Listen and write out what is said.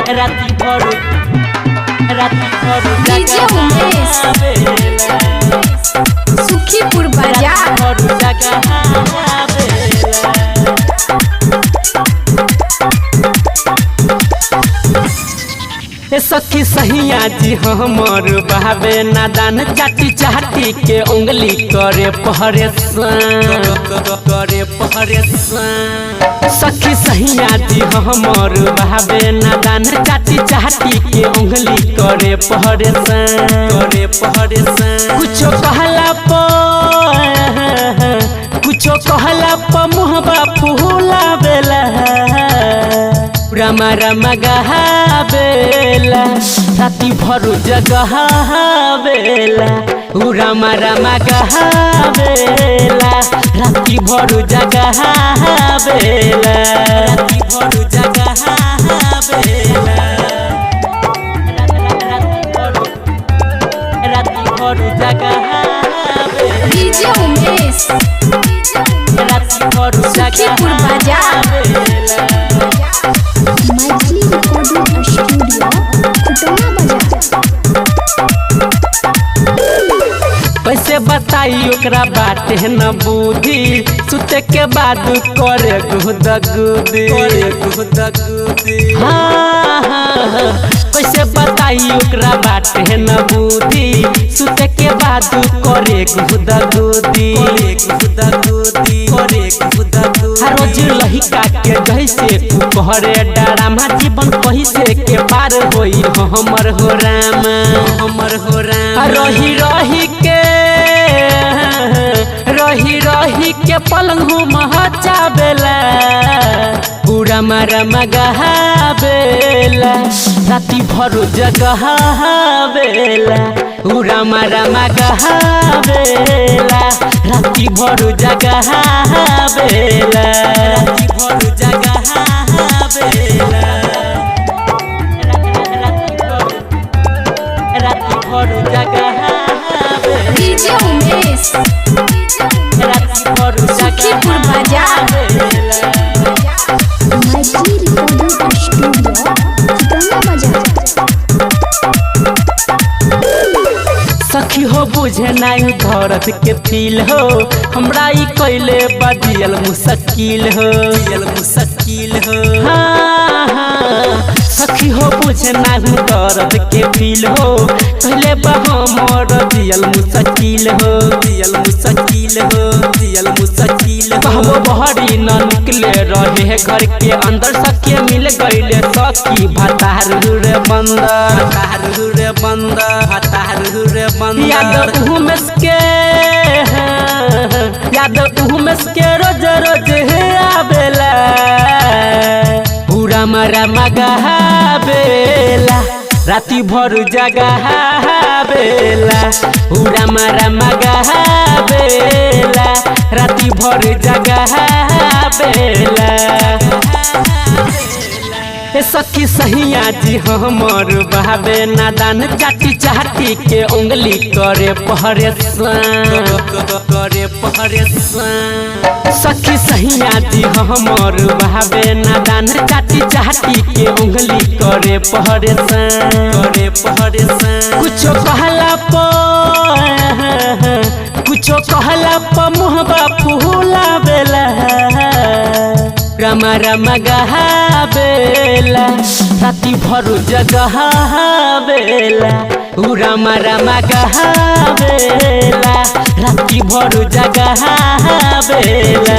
राती भर डीजे उमेश सुखीपुर बाजार। सखी सहिया जी हमर बहावे नादान चाटी चाटी के उंगली करे परेशान सखी सहिया जी हमर बहावे नादान चाटी चाटी के उंगली करे परेशान कुछो कहला प मुहबा फूला बेला रामा रामा गहाबेला राती भर जगहाबेला रामा रामा गहाबेला राती भर जगहाबेला राती भर जगहाबेला डीजे उमेश सुखीपुर बाजार। मैथिली रिकॉर्डिंग स्टूडियो खुटौना बाजार। कैसे बताई ओकरा बाटे न बुद्धि सुते के बाद करे गुदगुदी कैसे बताई ओकरा बाटे न बुद्धि सुते के बाद करे गुदगुदी रोज लहिका के जैसे कहरे डरामा जीवन कैसे के पार होई हमर हो राम रही के पलंग महचाबेला पूरा मारा मगहाबेला राती भर जगहाबेला पूरा मारा मगहाबेला राती भर जगहाबेला राती भर जगहाबेला डीजे उमेश सुखीपुर बाजार। मैथिली रिकॉर्डिंग स्टूडियो खुटौना बाजार। सखी हो बुझे नाई धरत के फील हो हमरा ई कैले बदियल मुश्किल हो सखी हो बुझे नाई धरत के फील हो कैले हमर दियल मुश्किल कहबो बहरी न निकले रहे घर के अंदर सखी मिल गईले सखी भतार रे बंदर याद उमेश के रोज आबेला पूरा मारा मगहाबेला राती भर जगहाबेला पूरा मारा मगहाबेला राती भर जगहाबेला सखी सहिया जी हमर बहावे नादान चाटी चाटी के उंगली करे परेशान सखी सहिया जी हमर बहावे नादान चाटी चाटी के उंगली करे परेशान कुछो कहला प मुहबा फूला बेला रामा रामा गहाबेला राती भर जगहाबेला रामा रामा गहाबेला राती भर जगहाबेला।